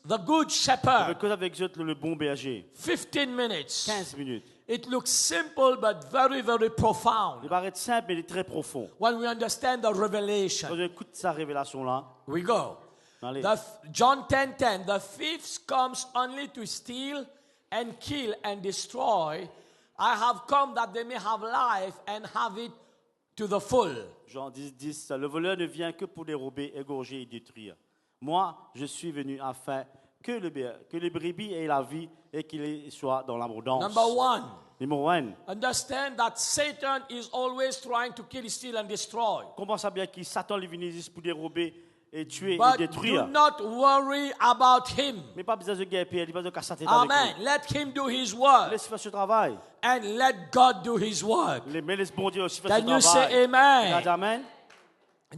the good shepherd. Que avec le bon berger. 15 minutes. 15 minutes. It looks simple but very, very profound. Il paraît simple, mais il est très profond. When we understand the revelation. Quand j'écoute sa révélation-là, we go. Allez. John 10:10. The thief comes only to steal and kill and destroy. I have come that they may have life and have it to the full. Jean 10, le voleur ne vient que pour dérober, égorger et détruire. Moi, je suis venu afin que les brebis aient la vie et qu'il soit dans l'abondance. Number one. Numéro 1. Understand that Satan is always trying to kill, steal, and destroy. Comprends ça bien que Satan lui vient juste pour dérober et tuer But et détruire. do not worry about him. Mais pas besoin de guerre, il pas besoin de casser tête avec Amen. lui. Let him do his work. Laisse faire ce travail. And let God do his work. Mais laisse bon Dieu aussi faire Can ce you travail. say amen? Amen.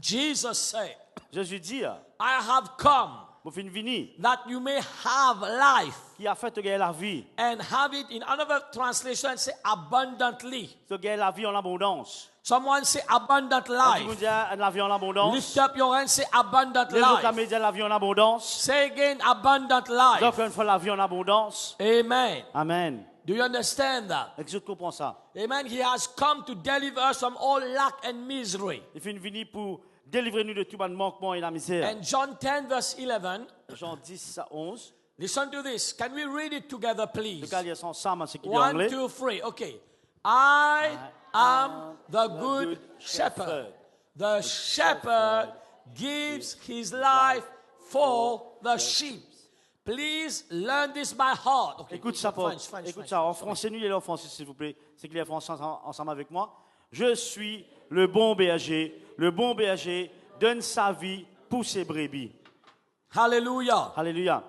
Jesus said, Jésus dit, I have come mon fin vini, that you may have life qui a fait te gagner la vie. and have it in another translation say abundantly. Te gagner la vie en abondance. Someone say abundant Tu life. veux dire la vie en abondance. Lift up your hand, say abundant Les autres life. amis disent la vie en abondance. Say again abundant life. Donc une fois la vie en abondance. Amen. Amen. Do you understand that? Est-ce que tu comprends ça? Amen. He has come to deliver us from all lack and misery. Il fait une venue pour délivrer nous de tout manquement et la misère. And John 10 verse 11. Jean 10 à 11. Listen to this. Can we read it together, Le please? cas lire ça ensemble, c'est qu'il est 1, anglais. 2, 3. Okay. I am the good shepherd. The shepherd gives his life for the sheep. Please learn this by heart. Okay. Écoute ça, Paul. French, Écoute ça. En français, nul et en français, s'il vous plaît. C'est qu'il est français ensemble avec moi. Je suis le bon berger. Le bon berger donne sa vie pour ses brebis. Hallelujah. Alléluia.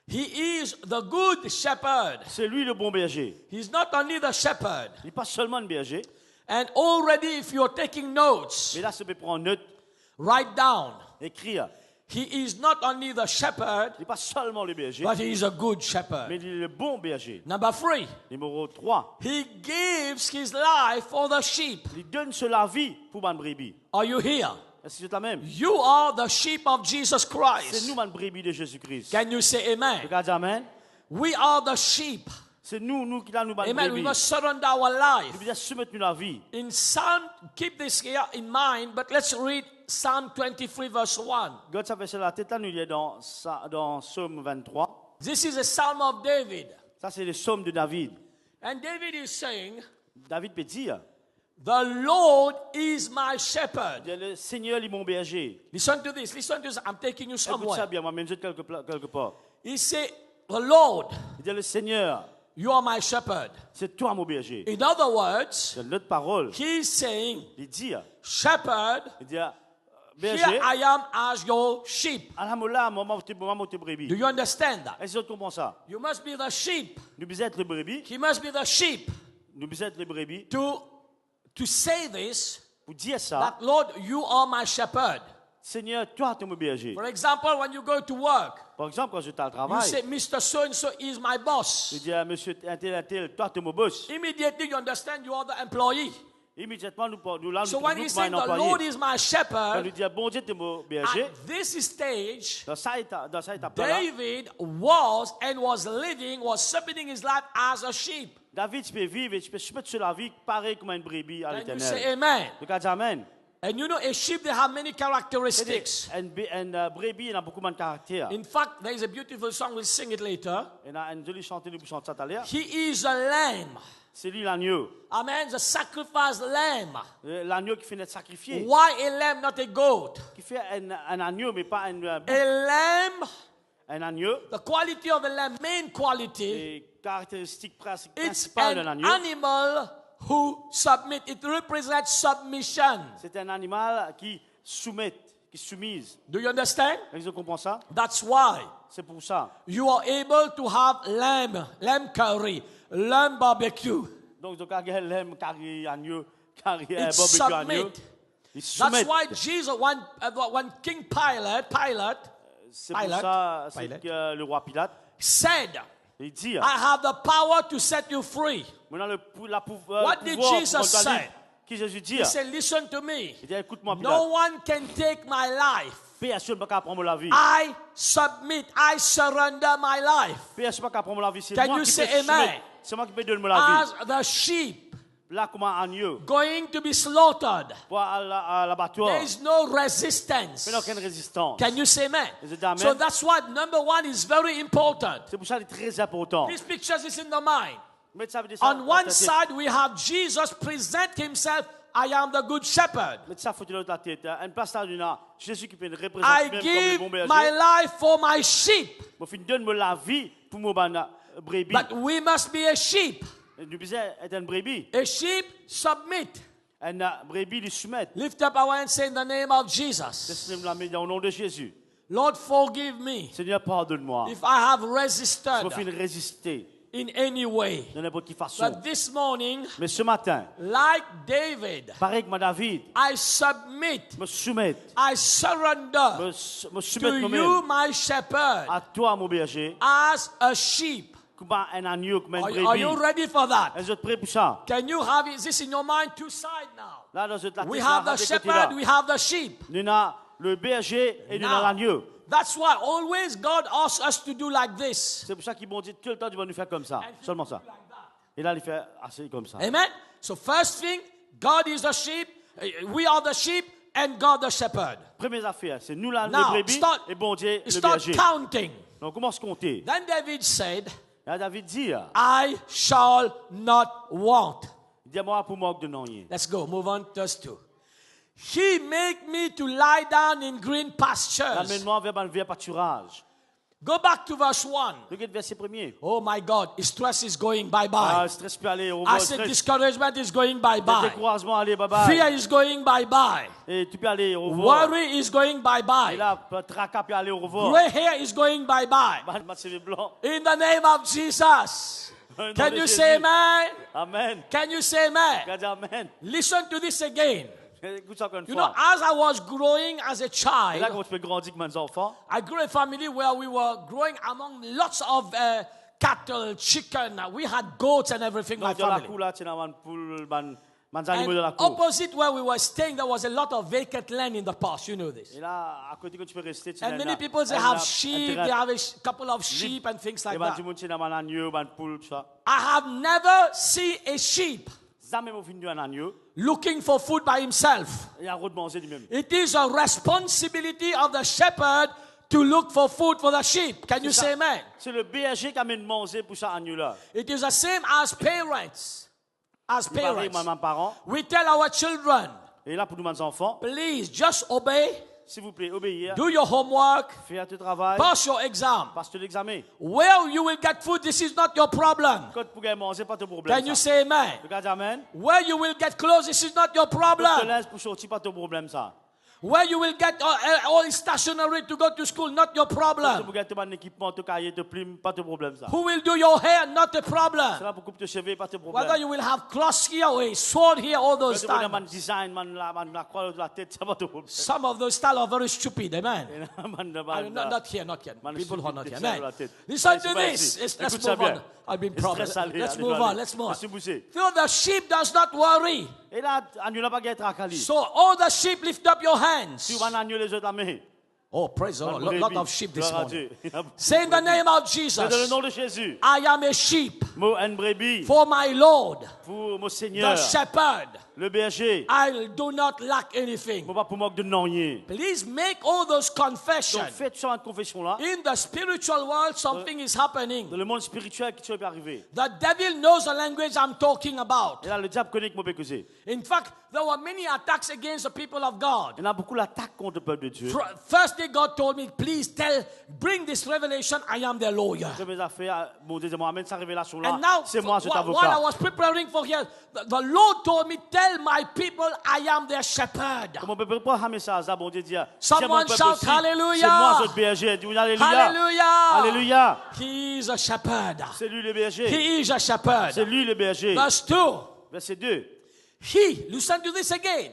He is the good shepherd. C'est lui le bon berger. He's not only the shepherd. Il n'est pas seulement un berger. And already, if you're taking notes, Mais là, ça peut prendre note, write down. écrire. He is not only the shepherd, Il n'est pas seulement le berger, but he is a good mais shepherd. il est le bon berger. Number 3, Numéro 3. he gives his life for the sheep. Il donne la vie pour man brebis. Are you here? Est-ce que c'est la même? You are the sheep of Jesus C'est Christ. nous, man brebis de Jésus-Christ. Can you say amen? Regarde, amen. We are the sheep. C'est nous qui là, nous, man Amen. We brebis. must surrender our Nous life. devons soumettre nous la vie. In Psalm, keep this here in mind, but let's read Psalm 23 verse 1. God ça fait sur la tête là, nous il est dans Psaume 23. This is a psalm of David. Ça, c'est le psaume de David. And David is saying, David peut dire, the Lord is my shepherd. le Seigneur est mon berger. Listen to this. Listen to this. I'm taking you Écoute ça somewhere. bien, moi, même je quelque part. He said, the Lord, Il dit, le Seigneur, you are my shepherd. c'est toi mon berger. In other words, C'est notre parole. he's saying, Il dit, shepherd, here berger, I am as your sheep. alhamdoulilah, maman, t'es brebis. Do you understand that? Est-ce que tu comprends ça? You must be the sheep. Nous devons être les brebis. He must be the sheep. Nous devons être les brebis. To say this, Pour dire ça, that Lord, you are my shepherd. Seigneur, toi, tu es mon berger. For example, when you go to work, Par exemple, quand je suis au you travail, say, Mr. So-and-so is my boss. je dis à monsieur un tel, toi, tu es mon boss. Immediately you understand you are the employee. Immédiatement, nous So when he nous said comme un the Lord employé. is my Quand shepherd, nous dit, bon Dieu, tu es mon berger, at this stage, dans ça étape là, David was submitting his life as a sheep. David, tu peux vivre et tu peux soumettre sur la vie pareil comme une brebis à And you say l'éternel. amen. Regarde, amen. And you know, a sheep, they have many characteristics. Une brebis, il a beaucoup de caractère. In fact, there is a beautiful song, we'll sing it later. Il a une jolie chanteuse, nous chantons ça tout à l'heure. He is a lamb. C'est lui l'agneau. Amen. The sacrificed lamb. L'agneau qui finit de sacrifier. Why a lamb, not a goat? Qui fait un agneau, mais pas un A agneau. lamb, the quality of the lamb, main quality, Les caractéristiques it's principales d'un an agneau. animal who submit. It represents submission. C'est un animal qui soumise. Do you understand? Est-ce que vous comprenez ça? That's why C'est pour ça. you are able to have lamb curry, lamb barbecue. Donc, quand il y a l'homme qui agneau, qui It barbecue agneau, submit. il That's soumet. why Jesus, when King Pilate C'est pour ça que le roi Pilate, said, il dit, I have the power to set you free. on a le pouvoir. What did Jesus say? Qui Jésus dit? He said, listen to me. Il dit, écoute-moi, No Pilate. one can take my life. Personne ne peut prendre la vie. I submit, I surrender my life Personne ne peut prendre la vie. C'est Can moi you qui say peux amen? soumettre. C'est moi qui peux donner la vie. as the sheep Là, comme un agneau. going to be slaughtered. Pour à l'abattoir. There is no Mais il n'y a resistance. aucune résistance. Can you say amen? Is it amen? So that's why number one is very important. C'est pour ça que c'est très important. These pictures is in the mind. Mais ça veut dire ça, On one side, we have Jesus present himself, I am the good shepherd. mais ça faut de la tête. Une place là, il y a Jésus qui peut nous I représenter même comme le give bon my berger. life for my sheep. Moi, je donne la vie pour mon brebis. But we must be a sheep. Nous besoin être une brebis. A sheep submit. Une brebis lui soumettre. Lift up our hand and say in the name of Jesus, C'est la mettre au nom de Jésus. Lord, forgive me Seigneur, pardonne-moi. if I have Je resisted me fais résister in any way. de n'importe quelle façon. But this morning, Mais ce matin, like David, pareil que ma David, I submit, me soumettre, I surrender me to soumettre you, moi-même my shepherd, à toi, mon berger, as a sheep. comme un agneau, comme une Are you brebis. ready for that? Est-ce que vous êtes prêts pour ça? Can you have this in your mind? Two sides now. Là, dans cette We have the shepherd, we have the sheep. nous avons le berger et nous avons Now, l'agneau. that's why always God asks us to do like this. C'est pour ça qu'ils m'ont dit tout le temps, tu vas nous faire comme ça, And seulement ça. like that. Et là, il fait assez comme ça. Amen. So first thing, God is the sheep, we are the sheep, and God the shepherd. Première affaire, c'est nous là, Now, les brebis, start- et bon Dieu, le Start berger. counting. Donc, on commence à compter. Then David said, Et là, David dit, I shall not want. dis-moi pour moi que de non rien. Let's go, move on to verse 2. He make me to lie down in green pastures. Amène-moi vers un vers pâturage. Go back to verse 1. Regarde verset premier. Oh my God, stress is going Ah, bye-bye. stress peut aller, au I revoir, said stress. discouragement is going Le bye-bye. découragement, allez, bye bye. Fear is going bye-bye. Et tu peux aller, au revoir. Worry is going Et bye-bye. là, tracas peut aller, au revoir. Gray hair is going bye-bye. Ma CV blanc. In the name of Jesus. Au nom Can de you Jésus. say amen? Amen. Can you say amen? Regarde, amen. Listen to this again. Écoute ça encore une You know, fois. as I was growing as a Et là, child, quand tu peux grandir comme un enfant, I grew a family where we were growing among lots of cattle, chicken. We had goats and everything, my donc dans la family. cour, là, tu as une poule, des animaux And de la cour. opposite where we were staying, there was a lot of vacant land in the past. You know this. Et là, à côté que tu peux rester, tu And many people, they have sheep, they have a couple of sheep and things like Et ben, that. du monde, tu as un agneau, une poule, tout ça. I have never seen a sheep Jamais mon fils un agneau. looking for food by himself. Il a de manger lui-même. It is a responsibility of the shepherd to look for food for the sheep. Can you C'est say ça. amen? C'est le berger qui amène manger pour ça agneau-là. It is the same as parents. As Il parle parents, mes parents. we tell our children, Et là, pour nous, mes enfants, please just obey, s'il vous plaît, obéir. do your homework, Fais ton travail. pass your exam. Passe l'examen. Where you will get food, this is not your problem. Quand tu peux manger, pas de problème. Can you ça. say amen? Regarde, amen. Where you will get clothes, this is not your Quand tu te problem. laisses pour sortir, pas de problème, ça. Where you will get all stationery to go to school, not your Quand tu problem. peux gagner ton équipement, ton cahier, ton plume, pas de problème, ça. Who will do your hair, not a C'est problem. là pour couper tes cheveux, pas de Whether problème. you will have cloths here or a sword here, all Quand those tu peux times. un design, la croix de la tête, ça pas de problème. Some of those styles are very stupid, amen. Not here, not here. Man, People who are not here. stupid, Amen. tête. Listen C'est to pas this. ici. Let's Écoute ça move on. bien. I've been Et problem. stress aller, Let's allez, move allez. on. Let's move on. Laissez bouger. So the sheep does not worry. Et là, agneau n'a pas gagné tracali. So all the sheep lift up your hands. Tu vas agneau les autres la main. Oh, praise the Lord. A lot of sheep this Gloire à morning. Dieu. Say in the name of C'est dans le Jesus, nom de Jésus. I am a sheep Moi, une brebis. for my Lord, Pour mon the Seigneur. shepherd. Le berger. I do not lack anything. Moi, pas pour manque de non rien. Please make all those Donc, confessions. faites sur une confession là. In the spiritual world, something is happening. Dans le monde spirituel, qui peut arriver. The devil knows the language I'm talking about. Et là, le diable connaît que moi, peux causer. In fact, there were many attacks against the people of God. Il y en a beaucoup l'attaque contre le peuple de Dieu. First day, God told me, please bring this revelation. I am the lawyer. Je mes affaires, mon Dieu, moi, amène sa révélation là. And now, C'est moi, cet while I avocat. was preparing for here, the Lord told me, tell my people, I am their shepherd. Comment on peut pas ramener ça, ça, bon Dieu, dire. Someone c'est mon shout peuple aussi. hallelujah. C'est moi, ce berger. Dis alléluia. Hallelujah. Alléluia. He is a shepherd. C'est lui le berger. He is a shepherd. C'est lui le berger. Verse 2. Verset 2. He, listen to this again.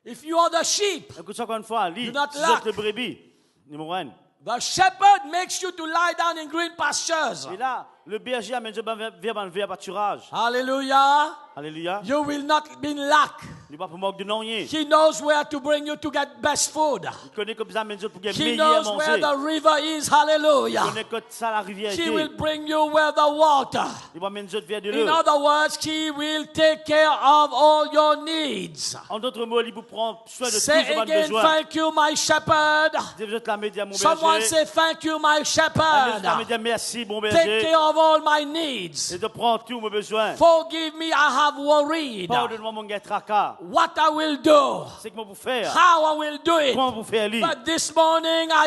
If you are the sheep, Écoute ça encore une fois. Lis. Do not Si lack. vous êtes le brebis. Numéro 1. the shepherd makes you to lie down in green pastures. Et là, le berger amène vers un pâturage. Hallelujah. Alléluia. You will not be in lack. Il va pas manquer de rien. He knows where to bring you to get best food. Il connaît comme ça, mais pour gagner He meilleur knows where manger. the river is. Il Hallelujah. connaît que ça la rivière He était. will bring you where the water. Il va mener vers de In l'eau. other words, He will take care of all your needs. En d'autres mots, il vous prend soin de tous Say vos again, besoins. thank you, my shepherd. Vous êtes la média, mon Someone berger. say, thank you, my La shepherd. média, merci, mon Take berger. care of all my needs. Et de prendre tous mes besoins. Forgive me, I have worried. Pardonne-moi mon gars tracas. What I will do, C'est comment vous faire. how I will do it. Comment vous faire lire. But this morning I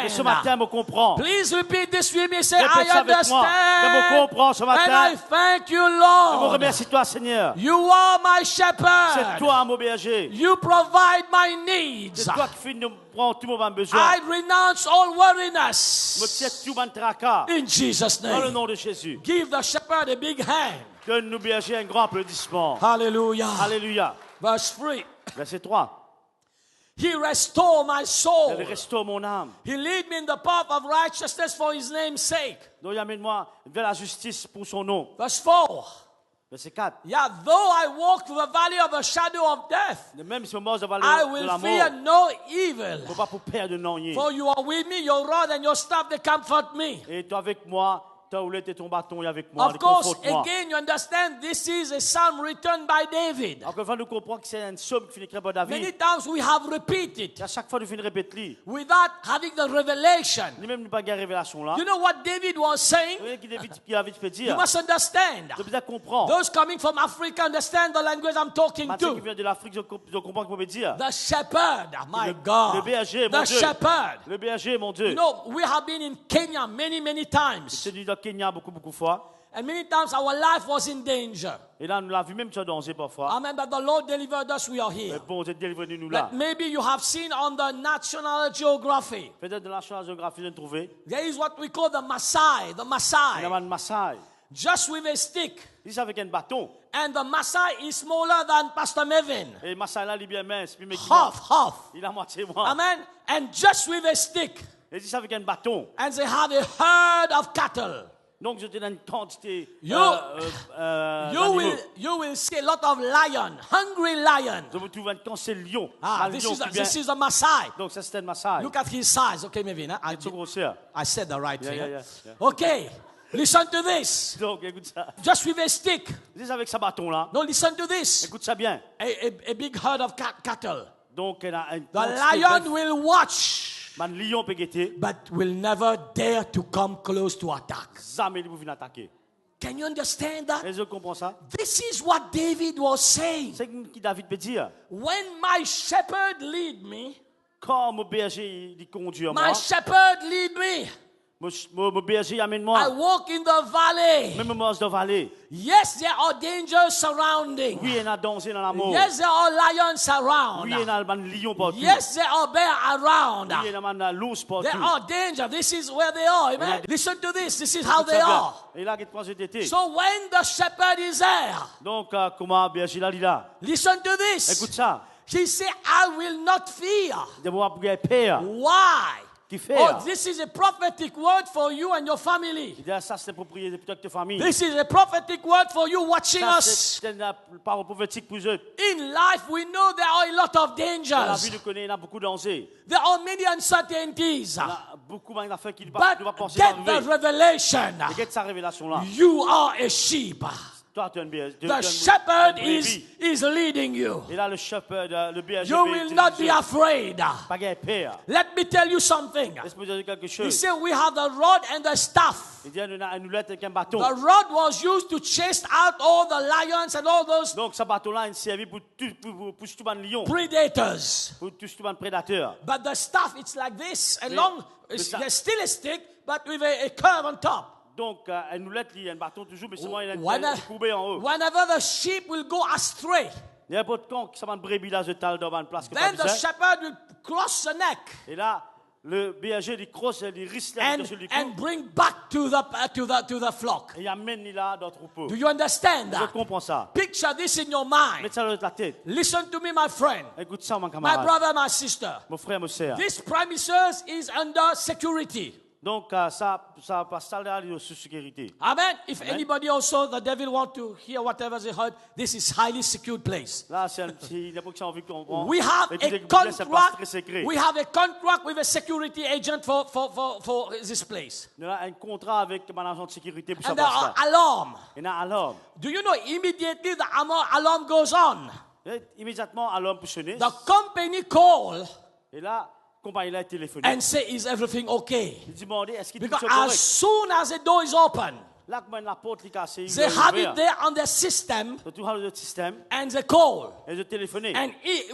Et ce matin, understand. me comprend. Please repeat this with me. Say, Répète I ça avec moi. Je me understand. comprends ce And I matin. thank you, Je vous Lord. remercie toi, Seigneur. You are my C'est shepherd. toi, mon berger. You provide my needs. C'est toi qui finis de prendre tous mes besoins. I renounce all Me weariness. tiens tout mon tracas. In Jesus' Dans le name. nom de Jésus. Give the shepherd a big hand. Donne-nous, berger, un grand applaudissement. Hallelujah. Alléluia. Verse 3. Verset 3. He restored my soul. Elle restaure mon âme. He lead me in the path of righteousness for his name's sake. Donc, il amène-moi vers la justice pour son nom. Verse 4. Verset 4. Yeah, though I walk through the valley of the shadow of death, Même si on mange dans la I vallée de will la fear mort, no il ne evil. faut pas pour perdre de rien. For you are with me, your rod and your staff, they comfort me. Et toi avec moi, ta houlette et ton bâton est avec moi. Of course, Réconforte-moi. again, you understand this is a psalm written by David. Encore une fois, nous comprenons que c'est un psaume qui finit écrit par David. Many times we have repeated Et à chaque fois, nous finissons répéter. without having the revelation. Ni même pas de révélation là. You know what David was saying? Vous voyez qui David peut You dire. must understand. Je peux comprendre. Those coming from Africa understand the language I'm talking Ceux qui to. viennent de l'Afrique, je comprends ce qu'on peut dire. The shepherd, my Le God. berger, mon The Dieu. shepherd. Le berger, mon Dieu. You know, we have been in Kenya many times. C'est venu dans le Kenya beaucoup de fois. And many times our life was in danger. Et là, nous l'avons vu même sur danger parfois. Amen. But the Lord delivered us, we are Mais here. bon, vous êtes délivrés nous là. But maybe you have seen on the National Geography, Peut-être de la géographie de trouver. there is what we call the Maasai. The Il y a Maasai. un Maasai. Just with a stick. Il est avec un bâton. And the Maasai is smaller than Pastor Mevin. Et Maasai là, il est bien mince. Puis, mais Half. il a moitié moi. Amen. And just with a stick. Et il est avec un bâton. And they have a herd of cattle. Donc, je te donne une quantité. You d'animaux. will see a lot of lion, hungry lion. Je vous trouve un quand c'est lion. Ah, Un this lion is qui vient. this is a Maasai. Donc, ça, c'est un Maasai. Look at his size. Okay, Mevin. Huh? C'est trop grossière. I said the right thing. Yeah. Okay, listen to this. Donc, écoute ça. Just with a stick. Il est avec sa bâton là. No, listen to this. Écoute ça bien. A big herd of cattle. Donc, elle a un The lion will watch, Un lion peut guetter. but will never dare to come close to attack. Jamais il vous vient attaquer. Can you understand that? Et je comprends ça. This is what David was saying. C'est ce que David peut dire. When my shepherd lead me, Quand mon berger il conduit moi, my shepherd lead me. mon berger I amène-moi. walk in the valley. Même moi dans la vallée. Yes, there are dangers surrounding. Oui, il y a un danger dans la mort. Yes, there are lions around. Oui, il y a un lion partout. Yes, there are bears around. Oui, il y a un loup partout. There are danger. This is where they are. Amen. Listen to this. This is how Écoute they ça bien. are. Et là, qu'est-ce que été? So when the shepherd is there, Donc, comment berger là, il est là. listen to this. Écoute ça. He said, I will not fear. De moi pour père. Why? Qui fait? Oh, this is a prophetic word for you and your family. Il dit ça, c'est propriété de ta famille. This is a prophetic word for you watching Ça, us. c'est une parole prophétique pour eux. In life, we know there are a lot of Dans la dangers. vie, nous connaissons, il y a beaucoup de dangers. There are many uncertainties. Il y a beaucoup d'affaires qui ne But vont pas penser get the d'arriver. revelation. Et quelle est sa révélation là? You are a sheep. Toi, tu es un berger. The shepherd is leading you. Et là, le shepherd, le berger. You will not be afraid. Pas de père. Let me tell you something. Laisse-moi dire quelque He chose. said we have the rod and the staff. Il dit, on a une lettre avec un bâton. The rod was used to chase out all the lions and all those Donc, ce bâton-là, il servi pour tuer tout un lion, predators. pour tuer tout un prédateur. But the staff, it's like this, a Mais long, le staff- there's still a stick, but with a curve on top. Donc, une lettre, il y a un bâton toujours, mais seulement il y a Whenever, une courbée en haut. whenever the sheep will go astray, N'importe quand, ça va une brebis là, je t'ai dans une place que then pas the besoin. shepherd will cross the neck Et là, le berger, il crosse, il risque là, sur le and cou. bring back to the flock. Et il amène là dans le troupeau. Do you understand Je that? comprends ça. Picture this in your mind. Mets ça dans la tête. Listen to me, my friend, Écoute ça, mon my camarade. brother, my sister. Mon frère, mon sœur. This premises is under security. Donc, ça passe là sur sécurité. Amen. If Amen. anybody also, the devil want to hear whatever they heard, this is highly secured place. Là, c'est n'importe qui a envie de comprendre. We have Et puis, a c'est une place très contract. secret. We have a contract with a security agent for this place. On a un contrat avec un agent de sécurité pour ça And there are passe là. alarm. Il y a un alarme. Do you know immediately the alarm goes on? Et immédiatement, alarme pour sonner. The company call Et là, la compagnie là est téléphoné. and say, is everything okay? Il dit, est-ce qu'il est Because correct? as soon as the door is open, Là, quand la porte est cassée, they have it there on their system Tu as le système and they call. et de téléphoner. And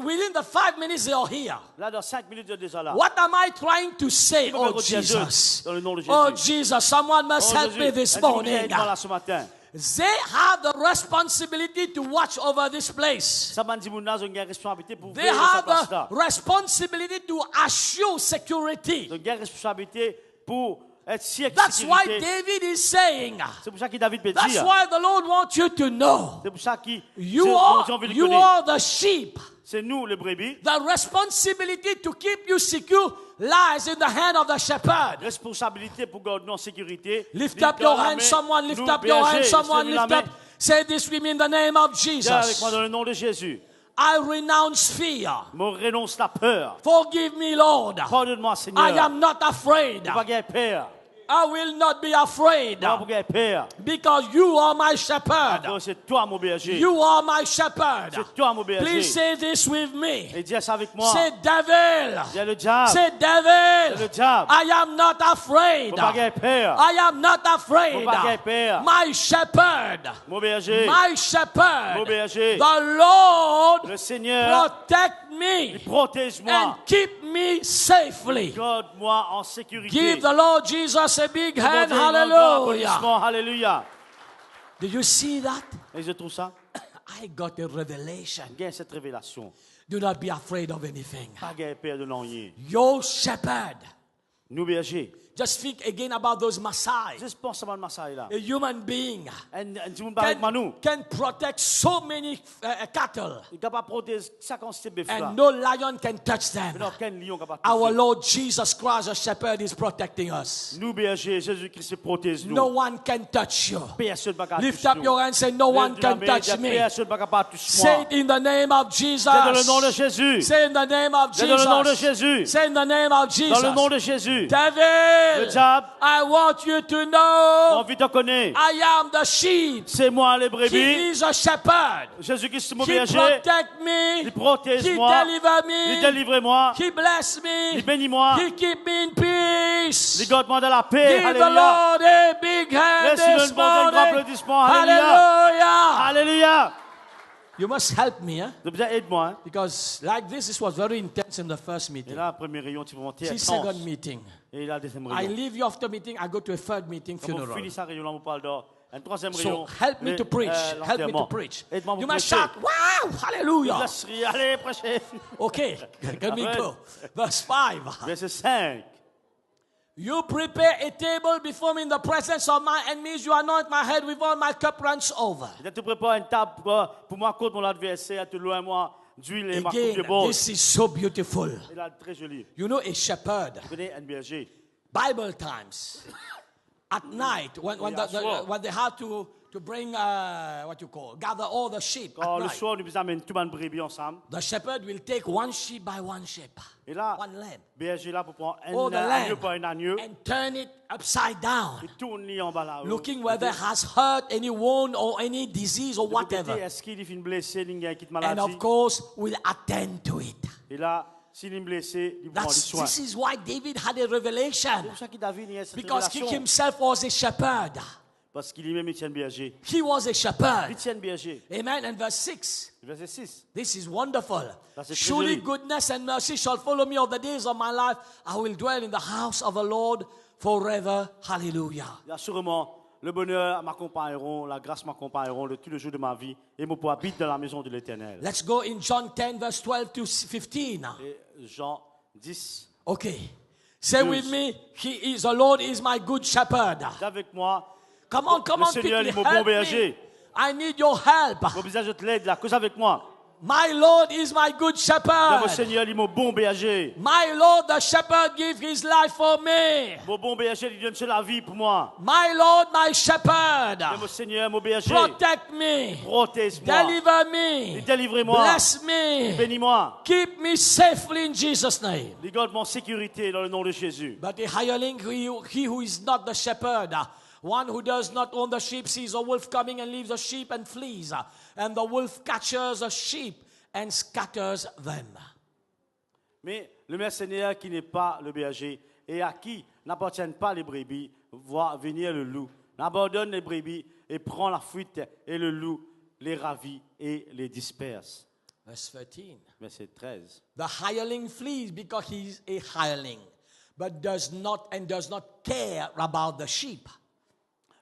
within the 5 minutes, they are here. Là, dans 5 minutes, tu es déjà là. What am I trying to say? Comment Oh, dire Jesus. dans le nom de Jésus. Oh, Jesus. Someone must Oh, help Jésus, me this est-ce que vous morning. êtes là ce matin? They have the responsibility to watch over this place. Ça m'a dit, mon âge, on a une responsabilité pour They veiller à sa have place the là. responsibility to assure security. Donc, il y a une responsabilité pour être si That's why sécurité. David is saying, C'est pour ça que David peut that's dire. why the Lord wants you to know. C'est pour ça qu'il You j'ai envie de you connaître. are the sheep. C'est nous, les brebis. The responsibility to keep you secure lies in the hand of the shepherd. Responsabilité pour garder en sécurité. Lift up your hand, someone lift up your hand, someone lift up. Say this with me in the name of Dis avec moi Jesus. dans le nom de Jésus. I renounce fear. Me renonce la peur. Forgive me, Lord. Pardonne-moi, Seigneur. I am not afraid. Pas qu'il y ait peur. I will not be afraid Pas qu'il y ait peur. because you are my shepherd. Donc, c'est toi, mon berger. You are my shepherd. C'est toi, mon berger. Please say this with me. Et dis ça avec moi. Say, devil. Il y a le diable. Say, Le devil. diable. I am not afraid. Pas qu'il y ait peur. I am not afraid. Faut pas qu'il y ait peur. My shepherd. Mon berger. My Mon shepherd. berger. The Lord Le Seigneur, protect me protège-moi. and keep me safely. Garde-moi en sécurité. Give the Lord Jesus a big hand. Bon Dieu, Hallelujah. applaudissements. Hallelujah. Do you see that? Et je trouve ça. I got a revelation. Gagne cette révélation. Do not be afraid of anything. Pas qu'il y ait peur de rien. Your shepherd. Nous bergers. Just think again about those Maasai. Juste pense à Maasai là. A human being Un monde avec Manou. can protect so many cattle, Il est capable de protéger 50 bœufs là. and no lion can touch Mais them. non, aucun lion est capable de Our toucher. Lord Jesus Christ, our shepherd, is protecting us. Nous bergers, Jésus-Christ protège nous. No one can touch you. Personne ne peut Lift toucher up nous. your hand and say, no one can touch me. Personne ne peut toucher Say moi. it in the name of Jesus. C'est dans le nom de Jésus. Say in the name of C'est dans le nom de Jesus. Jésus. Say in the name of Dans le nom Jesus. de Jésus. Devil, Le diable, I want you to mon know vie te connaît. I am the sheep. C'est moi les He brebis. is a shepherd. Jésus-Christ, mon He berger. protect me. Il He protège-moi. deliver Il me. délivre-moi. He bless Il me. bénit-moi. He keep me in peace. Il garde-moi dans la paix. Give the Alléluia. Lord a big hand Laisse-lui this un grand morning. applaudissement. Alléluia. Hallelujah. Alléluia. You must help me, eh? Donc, aide-moi. Hein? Because like this was very intense in the first Et meeting. là, premier rayon, tu vas monter à See, second meeting. Et là, deuxième I rayon. leave you after meeting. I go to a third meeting, Quand on funeral. finit ça rayon, là, on parle d'un troisième So rayon. help me to preach. Help me to l'enterrement. preach. Aide-moi You pour must prêcher. shout, wow, hallelujah. Laisse rire. Allez, prêchez. Okay, let me go. Verse 5. Verset 5. You prepare a table before me in the presence of my enemies. You anoint my head with oil. My cup runs over. Je te prépare une table pour moi contre mon adversaire, te loin moi d'huile et ma coupe de Again, bord. this is so beautiful. Et là, très joli. You know, a shepherd, Tu connais un berger. Bible times, at night, when they have to bring, gather all the sheep Quand at le night, soir, nous amènons tout le monde brebis ensemble. the shepherd will take one sheep by one sheep, Et là, one lamb, berger là pour prendre Oh, the un agneau lamb. par un agneau. and turn it upside down, Il tourne en bas là. looking whether has hurt any wound or any disease or De côté, whatever. est-ce qu'il est blessé, il y a une And maladie. of course, will attend to it. Et là, s'il est blessé, il prend des soins. This is why David had a C'est revelation. pour ça que David a cette Because he révélation. himself was a shepherd. Parce qu'il est même Étienne berger. He was a shepherd. Étienne berger. Amen. And verse 6. Verset 6. This is wonderful. Ça, c'est très Surely joli. goodness and mercy shall follow me all the days of my life. I will dwell in the house of the Lord forever. Hallelujah. Il y a sûrement le bonheur m'accompagneront, la grâce m'accompagneront de tous les jours de ma vie et mon pour habiter dans la maison de l'Éternel. Let's go in John 10, verse 12 to 15. Et Jean 10. Okay. Say with me, He is the Lord is my good shepherd. Dis avec moi, Come on, le quickly Seigneur est mon bon help me. berger. I need your help. Mon visage de l'aide, la cause avec moi. My Lord is my good Mon shepherd. Seigneur, il est mon bon berger. My Lord, the shepherd, give his life for me. Mon bon berger, il donne la vie pour moi. My Lord, my shepherd, Et mon Seigneur, mon berger, protect me, protège-moi. deliver me, Délivrez-moi. bless me, Bénis-moi. keep me safely in Jesus' name. Garde-moi en sécurité dans le nom de Jésus. But the hireling, he who is not the shepherd, one who does not own the sheep, sees a wolf coming and leaves the sheep and flees. And the wolf catches the sheep and scatters them. Mais le mercenaire qui n'est pas le berger et à qui n'appartiennent pas les brebis, voit venir le loup, abandonne les brebis et prend la fuite, et le loup les ravit et les disperse. Verse 13. Verset 13. The hireling flees because he is a hireling, but does not care about the sheep.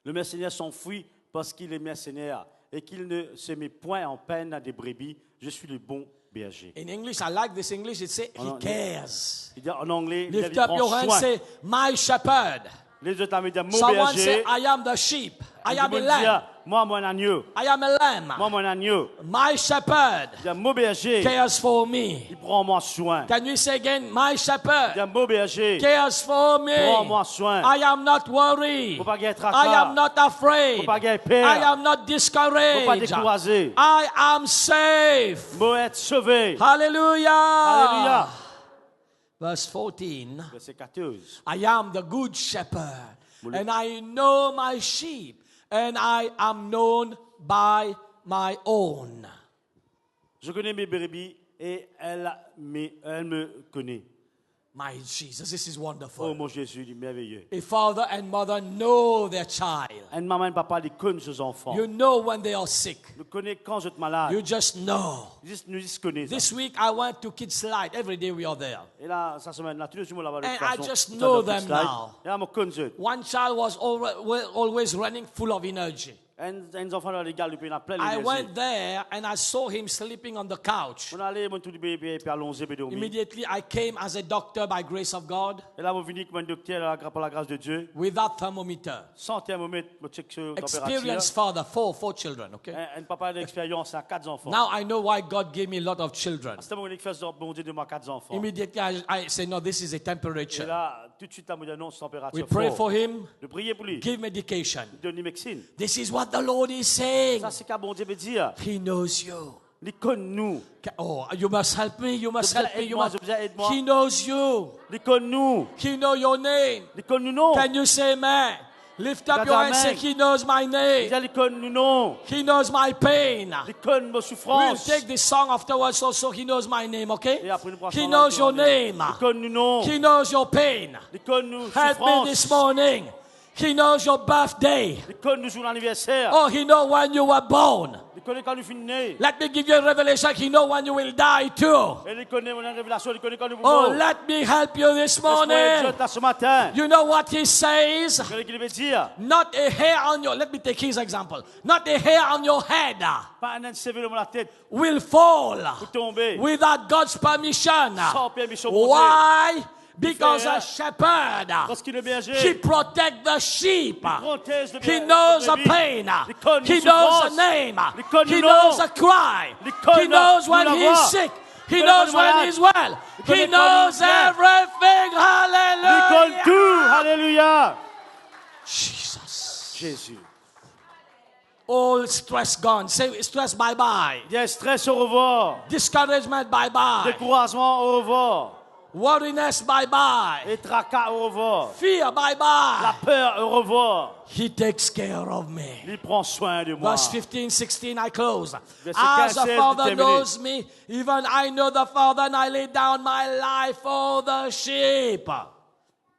Le mercenaire s'enfuit parce qu'il est mercenaire et qu'il ne se met point en peine à des brebis. Je suis le bon berger. In English, I like this English, it says he cares. Il dit en anglais, il Lift up your prend hand, soin. say, my shepherd. Les autres me disent, mon Someone say, berger. I am the sheep. I am a Ils vont lamb. dire, moi, mon agneau. I am a lamb. Moi, mon agneau. My shepherd Il dit, mon berger, cares for me. il prend moi soin. Can you say again, my Il shepherd dit, mon berger, cares for me. prends moi soin. I am not worried. Faut pas être I am not afraid. Faut pas avoir peur. I am not Faut pas discouraged. décourager. I am safe. Faut être sauvé. Hallelujah. Alléluia. Verse 14. Verset 14. I am the good shepherd, and I know my sheep, and I am known by my own. Je connais mes brebis et elle me connaît. My Jesus, this is Oh wonderful. mon Jésus, il est merveilleux. A father and mother know their child. Un maman et un papa, ils connaissent ses enfants. You know when they are sick. Nous connaissons quand je suis malade. You just know. Nous connaissons. This week I went to Kids Slide. Every day we are there. Et là, cette semaine-là, tous les jours, là-bas, And I just know them now. Et là, je connais. One child was always running full of energy. Un enfant dans les gars, il a plein I d'énergie. went there and I saw him sleeping on the couch. On allait, mon tout bébé, puis allongé, puis dormir. Immediately I came as a doctor by grace of God Et là, on venu comme un docteur par la grâce de Dieu. without thermometer. Sans thermomètre, je check sur la Experienced température. father, four children, okay? Un papa d'expérience à 4 enfants. Now I know why God gave me a lot of children. C'était mon expérience, bon Dieu, de moi 4 enfants. Immediately I say, no, this is a Et temperature. là, tout de suite, on me dit non, c'est température. We pray for him, De prier pour lui. give medication. Donne médecine. This is what the Lord is saying. Ça, c'est qu'à bon Dieu me dire. He knows you. Il connaît nous. Oh, you must help me. You must help me. You must. Aide-moi. He knows you. Il connaît nous. He knows your name. Il connaît nous non. Can you say amen? Lift up That's your hand and say, amen. He knows my name. Il connaît nous non. He knows my pain. Il connaît nos We'll souffrances. take this song afterwards also. He knows my name, okay? Et après, nous prenons He la knows your journée. name. Il connaît nous non. He knows your pain. Il connaît nos Help me this souffrances. morning. He knows your birthday. Il connaît nos jours d'anniversaire. Oh, He knows when you were born. Il connaît quand nous finissons né. Let me give you a revelation. He knows when you will die too. Et il connaît mon révélation. Il connaît quand nous Oh, mourrons. let me help you this morning. Laisse-moi ce matin. You know what He says? Qu'est-ce qu'il veut dire? Not a hair on your, let me take his example. Not a hair on your head Pas un cheveu dans la tête will fall pour tomber. without God's permission. Sans permission. mon Dieu. Why? Because Frère, a shepherd, Parce qu'il est berger. he protects the sheep. Protège le He bien- knows le the brebis. pain. Il connaît He nos knows the souffrances. name. Il connaît He nos knows noms. the cry. Il connaît He knows when la he's voix. sick. He Il knows connaît when malade. he's well. Il He connaît quand knows il est bien. everything. Il connaît Hallelujah. tout. Alléluia. Jesus. Jésus. All stress gone. Say stress bye bye. Il y a un stress au revoir. Discouragement bye bye. Découragement au revoir. Worriness bye bye. Et tracas au revoir. Fear bye La bye. peur au revoir. He takes care of me. Il prend soin de moi. Verse 15, 16, I close. Verset As 15, the 16, Father terminé. knows me, even I know the Father, and I lay down my life for the sheep.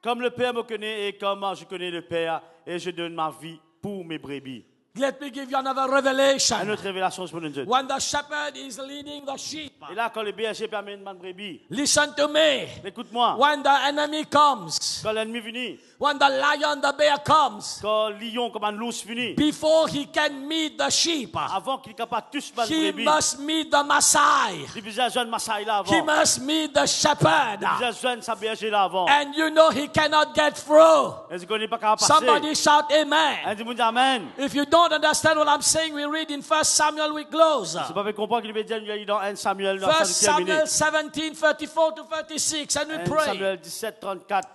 Comme le Père me connaît et comme je connais le Père, et je donne ma vie pour mes brebis. Let me give you another revelation. Une autre révélation pour nous. When the shepherd is leading the sheep, Et là, quand le berger permet ma brebis, listen to me. écoute-moi. When the enemy comes, Quand l'ennemi venu, when the lion, the bear comes, quand le lion comme un loup venu, before he can meet the sheep, avant qu'il ne capable de toucher ma he brebis, must meet the Maasai. il besoin de joindre Maasai là He avant. must meet the shepherd. Il besoin de joindre sa berger là avant. And you know he cannot get through. Est-ce qu'on n'est pas capable de passer? Somebody shout amen. Elle dit, mon Dieu, amen. If you don't don't understand what I'm saying, we read in 1 Samuel, we close. Si vous pouvez comprendre qu'il veut dire, il y a dans 1 Samuel, dans 1 terminé. Samuel 17, 34 to 36, and we 1 pray. Samuel 17, 34.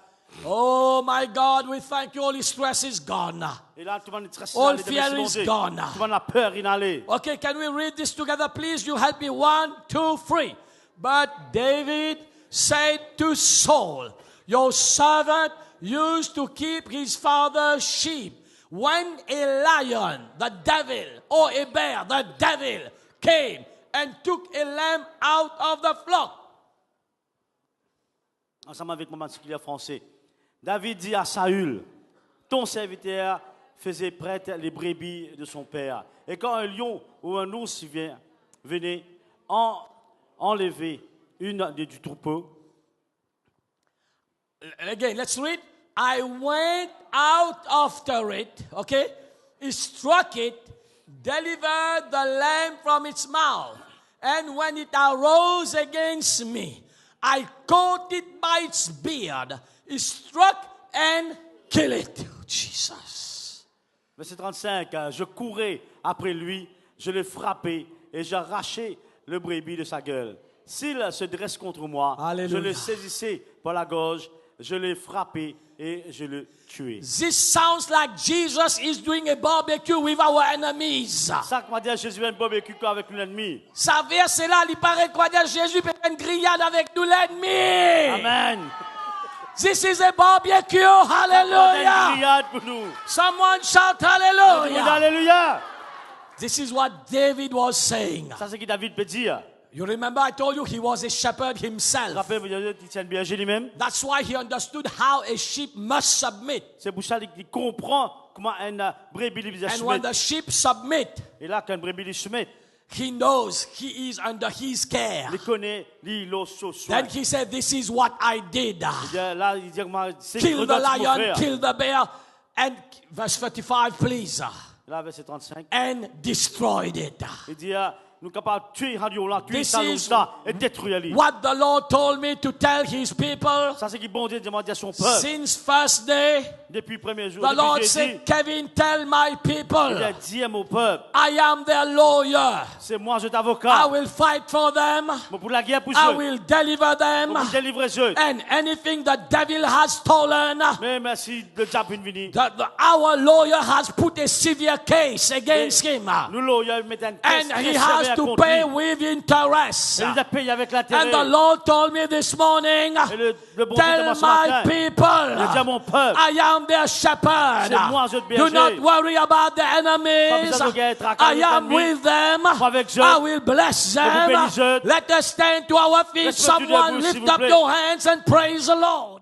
Oh my God, we thank you. All his stress is gone. Et là, tout le monde est stressé. All fear is gone. Tout le monde a peur inhalée. Okay, can we read this together, please? You help me. 1, 2, 3. But David said to Saul, your servant used to keep his father's sheep. When a lion, the devil, or a bear, the devil, came and took a lamb out of the flock. Ensemble avec mon particulier français. David dit à Saül, ton serviteur faisait prête les brebis de son père. Et quand un lion ou un ours venait enlever une du troupeau. Again, let's read. I went out after it, okay? He struck it, delivered the lamb from its mouth. And when it arose against me, I caught it by its beard. He struck and killed it. Oh, Jesus. Verset 35, je courais après lui, je le frappais et j'arrachais le brebis de sa gueule. S'il se dresse contre moi, Alléluia. Je le saisissais par la gorge, je le frappais et je le tuais. This sounds like Jesus is doing a barbecue with our enemies. Ça qu'on va dire Jésus a un barbecue avec l'ennemi. Ça veut c'est là, il paraît qu'on va dire Jésus peut faire une grillade avec nous l'ennemi. Amen. This is a barbecue. Une Hallelujah. grillade pour nous. Someone shout hallelujah. Alléluia. This is what David was saying. Ça c'est ce que David peut dire. You remember I told you he was a shepherd himself. Rappelez-vous, il tient le berger lui-même. That's why he understood how a sheep must submit. C'est pour ça qu'il comprend comment un brebis lui And when soumet. the sheep submit, Et là, quand un brebis lui soumet, he knows he is under his care. il connaît, il soin. Then he said, this is what I did. Là, il dit, c'est Kill the lion, kill the bear, and verse 35, please. Là, verset 35. And destroyed it. Il dit, nous sommes capables de tuer radio, là, tuer This ça, is ça, et détruire lui. What the Lord told me to tell his people. Ça, c'est qui bon Dieu demande à son peuple. Since first day, Depuis le premier jour, the Lord depuis said, Jésus, Kevin, tell my il people, a dit à mon peuple, I am their lawyer. c'est moi, je suis I avocat. will fight for them. Pour la guerre, pour I eux. will deliver them. Pour délivrer eux. And anything the devil has stolen, Mais merci de Diable venu. our lawyer has put a severe case against him. Nous, là, il met un And test he très has sévère to contre pay lui. with interest. Il a payé avec And l'intérêt. the Lord told me this morning, Et le bon Dieu tell demande ce my matin, people, il a dit à mon peuple, I am their shepherd. c'est moi, je te Do berger. not worry about the Pas enemies. besoin de être à I cause am des ennemis. with them. Pas avec eux. I will bless Je vous them. bénis eux. Let us stand to our feet. Restez debout, Someone s'il lift vous up plaît. your hands and praise the Lord.